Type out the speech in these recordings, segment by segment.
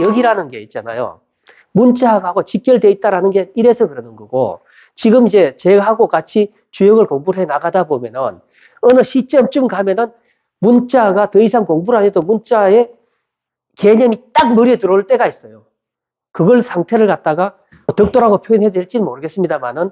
이 역이라는 게 있잖아요. 문자하고 직결되어 있다라는 게 이래서 그러는 거고, 지금 이제 제하고 같이 주역을 공부를 해 나가다 보면은 어느 시점쯤 가면은 문자가 더 이상 공부를 안 해도 문자의 개념이 딱 머리에 들어올 때가 있어요. 그걸 상태를 갖다가 덕도라고 표현해야 될지는 모르겠습니다만은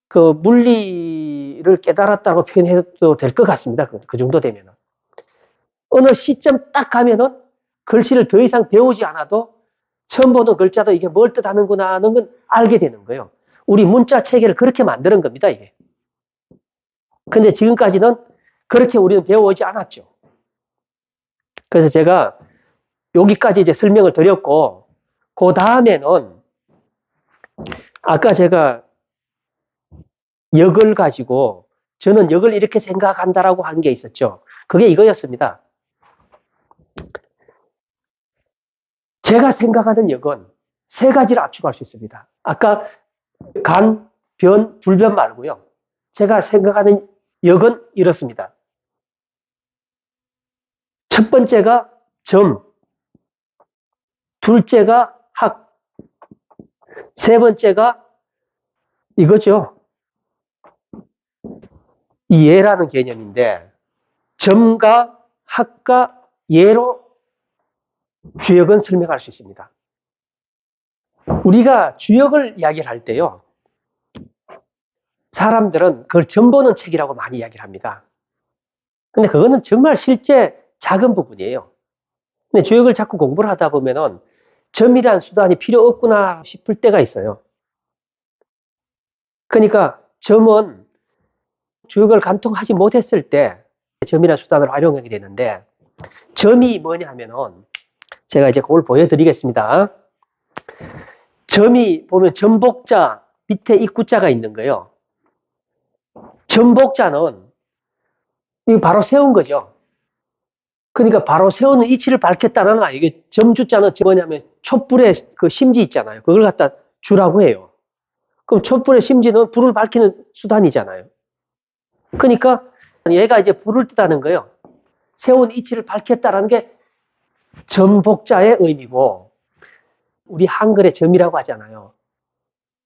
그 물리를 깨달았다고 표현해도 될 것 같습니다. 그 정도 되면은. 어느 시점 딱 가면은 글씨를 더 이상 배우지 않아도 처음 보는 글자도 이게 뭘 뜻하는구나 하는 건 알게 되는 거예요. 우리 문자 체계를 그렇게 만드는 겁니다, 이게. 근데 지금까지는 그렇게 우리는 배워오지 않았죠. 그래서 제가 여기까지 이제 설명을 드렸고, 그 다음에는 아까 제가 역을 가지고 저는 역을 이렇게 생각한다라고 한 게 있었죠. 그게 이거였습니다. 제가 생각하는 역은 세 가지를 압축할 수 있습니다. 아까 간, 변, 불변 말고요. 제가 생각하는 역은 이렇습니다. 첫 번째가 점, 둘째가 학, 세 번째가 이거죠. 이 예라는 개념인데 점과 학과 예로 주역은 설명할 수 있습니다. 우리가 주역을 이야기를 할 때요. 사람들은 그걸 점 보는 책이라고 많이 이야기를 합니다. 근데 그거는 정말 실제 작은 부분이에요. 근데 주역을 자꾸 공부를 하다 보면은 점이라는 수단이 필요 없구나 싶을 때가 있어요. 그러니까 점은 주역을 관통하지 못했을 때 점이라는 수단을 활용하게 되는데 점이 뭐냐 하면은 제가 이제 그걸 보여드리겠습니다. 점이 보면 점복자 밑에 입구자가 있는 거예요. 점복자는 이거 바로 세운 거죠. 그러니까 바로 세우는 이치를 밝혔다는 말. 이게 점주자는 뭐냐면 촛불의 그 심지 있잖아요. 그걸 갖다 주라고 해요. 그럼 촛불의 심지는 불을 밝히는 수단이잖아요. 그러니까 얘가 이제 불을 뜻하는 거예요. 세운 이치를 밝혔다라는 게 점복자의 의미고, 우리 한글에 점이라고 하잖아요.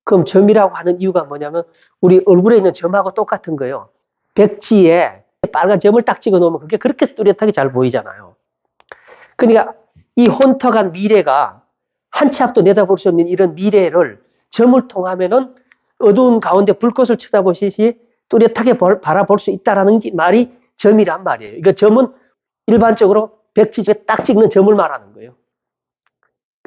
그럼 점이라고 하는 이유가 뭐냐면 우리 얼굴에 있는 점하고 똑같은 거예요. 백지에 빨간 점을 딱 찍어 놓으면 그게 그렇게 뚜렷하게 잘 보이잖아요. 그러니까 이 혼탁한 미래가 한 치 앞도 내다볼 수 없는 이런 미래를 점을 통하면은 어두운 가운데 불꽃을 쳐다보시듯이 뚜렷하게 바라볼 수 있다라는 말이 점이란 말이에요. 이거 점은 일반적으로 백지에 딱 찍는 점을 말하는 거예요.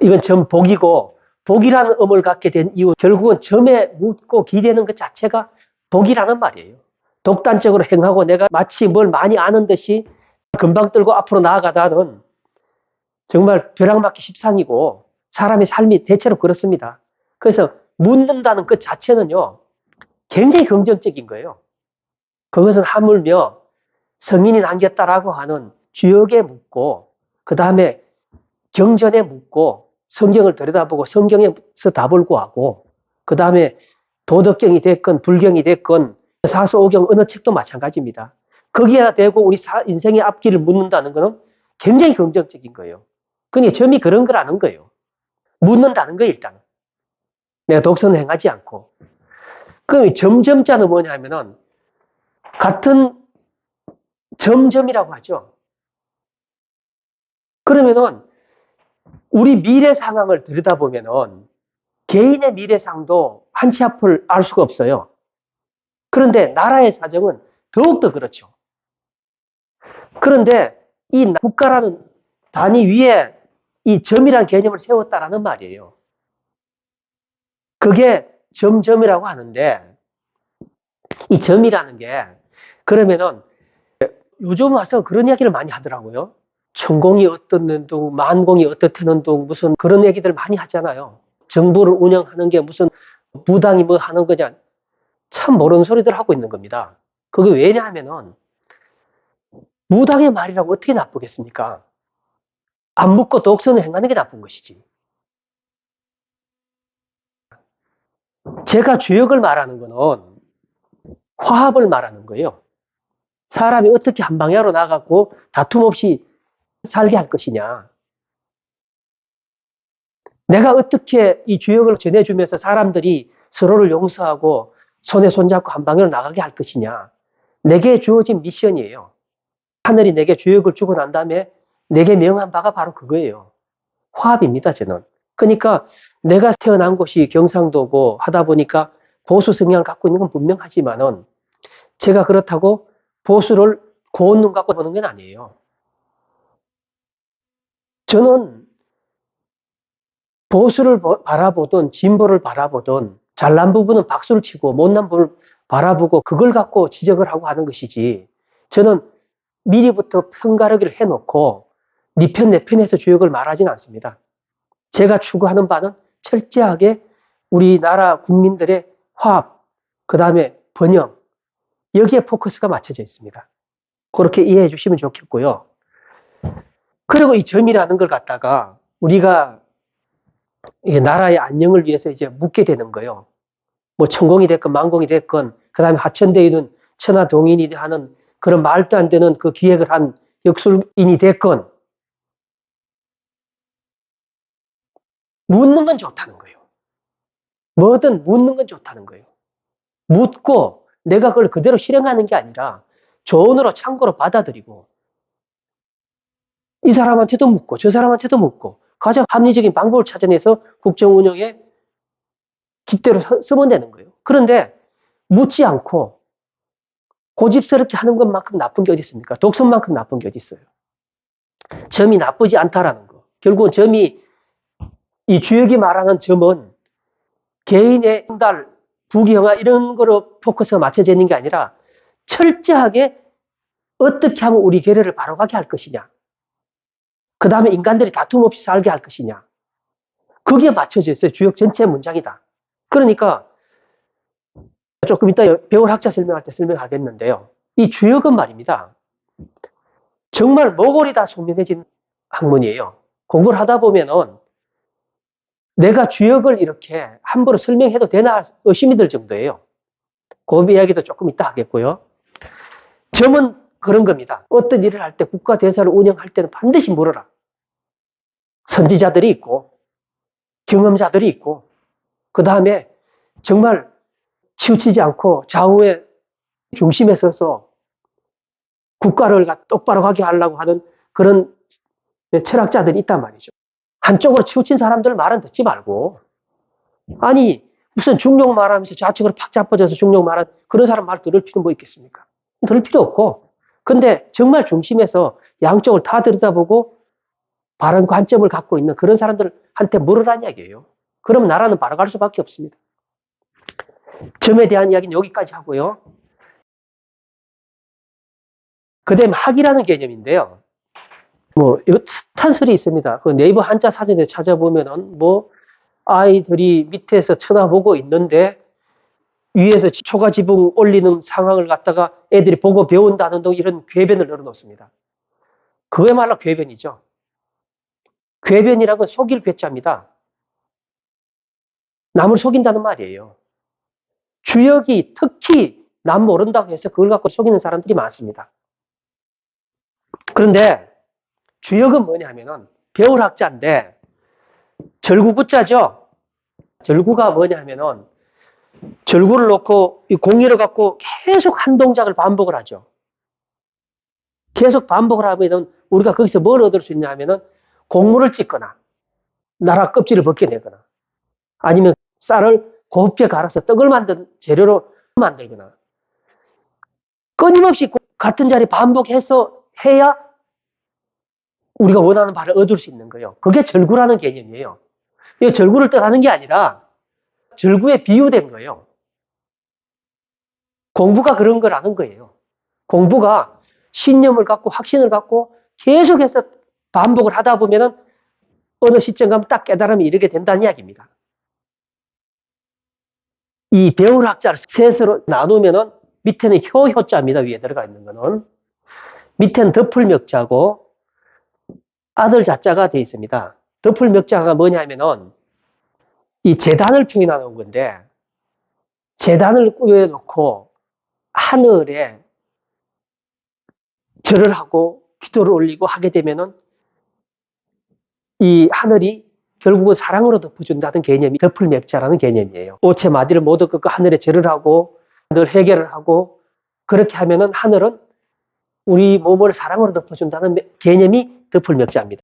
이건 점복이고, 복이라는 음을 갖게 된 이유, 결국은 점에 묻고 기대는 것 자체가 복이라는 말이에요. 독단적으로 행하고 내가 마치 뭘 많이 아는 듯이 금방 떨고 앞으로 나아가다는 정말 벼락맞기 십상이고, 사람의 삶이 대체로 그렇습니다. 그래서 묻는다는 것 자체는요, 굉장히 긍정적인 거예요. 그것은 하물며 성인이 남겼다라고 하는 주역에 묻고, 그 다음에 경전에 묻고, 성경을 들여다보고 성경에서 답을 구하고, 그 다음에 도덕경이 됐건 불경이 됐건 사소오경 어느 책도 마찬가지입니다. 거기에다 대고 우리 인생의 앞길을 묻는다는 것은 굉장히 긍정적인 거예요. 그러니까 점이 그런 거라는 거예요. 묻는다는 거예요, 일단. 내가 독선을 행하지 않고. 그럼 점점자는 뭐냐 하면은 같은 점점이라고 하죠. 그러면은 우리 미래 상황을 들여다보면은 개인의 미래상도 한 치 앞을 알 수가 없어요. 그런데 나라의 사정은 더욱더 그렇죠. 그런데 이 국가라는 단위 위에 이 점이라는 개념을 세웠다라는 말이에요. 그게 점점이라고 하는데, 이 점이라는 게 그러면은 요즘 와서 그런 이야기를 많이 하더라고요. 천공이 어떻는 둥, 만공이 어떻다는 둥, 무슨 그런 얘기들 많이 하잖아요. 정부를 운영하는 게 무슨 무당이 뭐 하는 거냐. 참 모르는 소리들 하고 있는 겁니다. 그게 왜냐하면은 무당의 말이라고 어떻게 나쁘겠습니까? 안 묻고 독선을 행하는 게 나쁜 것이지. 제가 주역을 말하는 거는 화합을 말하는 거예요. 사람이 어떻게 한 방향으로 나가고 다툼 없이 살게 할 것이냐. 내가 어떻게 이 주역을 전해주면서 사람들이 서로를 용서하고 손에 손잡고 한 방향으로 나가게 할 것이냐. 내게 주어진 미션이에요. 하늘이 내게 주역을 주고 난 다음에 내게 명한 바가 바로 그거예요. 화합입니다, 저는. 그러니까 내가 태어난 곳이 경상도고 하다 보니까 보수 성향을 갖고 있는 건 분명하지만은 제가 그렇다고 보수를 고운 눈 갖고 보는 건 아니에요. 저는 보수를 바라보든 진보를 바라보든 잘난 부분은 박수를 치고 못난 부분을 바라보고 그걸 갖고 지적을 하고 하는 것이지 저는 미리부터 편가르기를 해놓고 네 편 내 편에서 주역을 말하지는 않습니다. 제가 추구하는 바는 철저하게 우리나라 국민들의 화합, 그 다음에 번영, 여기에 포커스가 맞춰져 있습니다. 그렇게 이해해 주시면 좋겠고요. 그리고 이 점이라는 걸 갖다가 우리가 나라의 안녕을 위해서 이제 묻게 되는 거예요. 뭐 천공이 됐건 만공이 됐건 그 다음에 하천대유는 천하동인이 하는 그런 말도 안 되는 그 기획을 한 역술인이 됐건 묻는 건 좋다는 거예요. 뭐든 묻는 건 좋다는 거예요. 묻고 내가 그걸 그대로 실행하는 게 아니라 조언으로 참고로 받아들이고 이 사람한테도 묻고 저 사람한테도 묻고 가장 합리적인 방법을 찾아내서 국정 운영에 깃대로 쓰면 되는 거예요. 그런데 묻지 않고 고집스럽게 하는 것만큼 나쁜 게 어디 있습니까? 독선만큼 나쁜 게 어디 있어요? 점이 나쁘지 않다라는 거. 결국은 점이 이 주역이 말하는 점은 개인의 행달, 부귀영화 이런 거로 포커스가 맞춰져 있는 게 아니라 철저하게 어떻게 하면 우리 계례를 바로 가게 할 것이냐. 그 다음에 인간들이 다툼 없이 살게 할 것이냐. 그게 맞춰져 있어요. 주역 전체 문장이다. 그러니까 조금 이따 배울 학자 설명할 때 설명하겠는데요. 이 주역은 말입니다. 정말 모골이 다 소명해진 학문이에요. 공부를 하다 보면은 내가 주역을 이렇게 함부로 설명해도 되나 의심이 들 정도예요. 그 이야기도 조금 이따 하겠고요. 점은 그런 겁니다. 어떤 일을 할 때 국가 대사를 운영할 때는 반드시 물어라. 선지자들이 있고 경험자들이 있고 그 다음에 정말 치우치지 않고 좌우의 중심에 서서 국가를 똑바로 가게 하려고 하는 그런 철학자들이 있단 말이죠. 한쪽으로 치우친 사람들 말은 듣지 말고 아니 무슨 중용 말하면서 좌측으로 팍 자빠져서 중용 말하는 그런 사람 말 들을 필요 뭐 있겠습니까? 들을 필요 없고 근데 정말 중심에서 양쪽을 다 들여다보고 바른 관점을 갖고 있는 그런 사람들한테 물으라는 이야기예요. 그럼 나라는 바로 갈 수밖에 없습니다. 점에 대한 이야기는 여기까지 하고요. 그 다음에 학이라는 개념인데요. 뭐 탄설이 있습니다. 그 네이버 한자 사전에 찾아보면은 뭐 아이들이 밑에서 쳐다보고 있는데 위에서 초가 지붕 올리는 상황을 갖다가 애들이 보고 배운다는 등 이런 궤변을 넣어놓습니다. 그거야말로 궤변이죠. 궤변이라는 건 속일 괴짜입니다. 남을 속인다는 말이에요. 주역이 특히 남 모른다고 해서 그걸 갖고 속이는 사람들이 많습니다. 그런데 주역은 뭐냐 하면은 배울 학자인데 절구구자죠. 절구가 뭐냐 하면은 절구를 놓고 이 공이를 갖고 계속 한 동작을 반복을 하죠. 계속 반복을 하면 우리가 거기서 뭘 얻을 수 있냐 하면은 곡물을 찢거나 나라 껍질을 벗겨내거나 아니면 쌀을 곱게 갈아서 떡을 만든 재료로 만들거나 끊임없이 같은 자리 반복해서 해야 우리가 원하는 바를 얻을 수 있는 거예요. 그게 절구라는 개념이에요. 이 절구를 뜻하는 게 아니라 절구에 비유된 거예요. 공부가 그런 거라는 거예요. 공부가 신념을 갖고 확신을 갖고 계속해서 반복을 하다 보면은 어느 시점 가면 딱 깨달음이 이르게 된다는 이야기입니다. 이 배울 학자를 셋으로 나누면은 밑에는 효자입니다. 위에 들어가 있는 거는. 밑에는 덮을멱자고 아들 자자가 되어 있습니다. 덮을멱자가 뭐냐면은 이 재단을 표현하는 건데 재단을 꾸며놓고 하늘에 절을 하고 기도를 올리고 하게 되면은 이 하늘이 결국은 사랑으로 덮어준다는 개념이 덮을맥자라는 개념이에요. 오체 마디를 모두 꺾고 하늘에 절을 하고 늘 해결을 하고 그렇게 하면은 하늘은 우리 몸을 사랑으로 덮어준다는 개념이 덮을맥자입니다.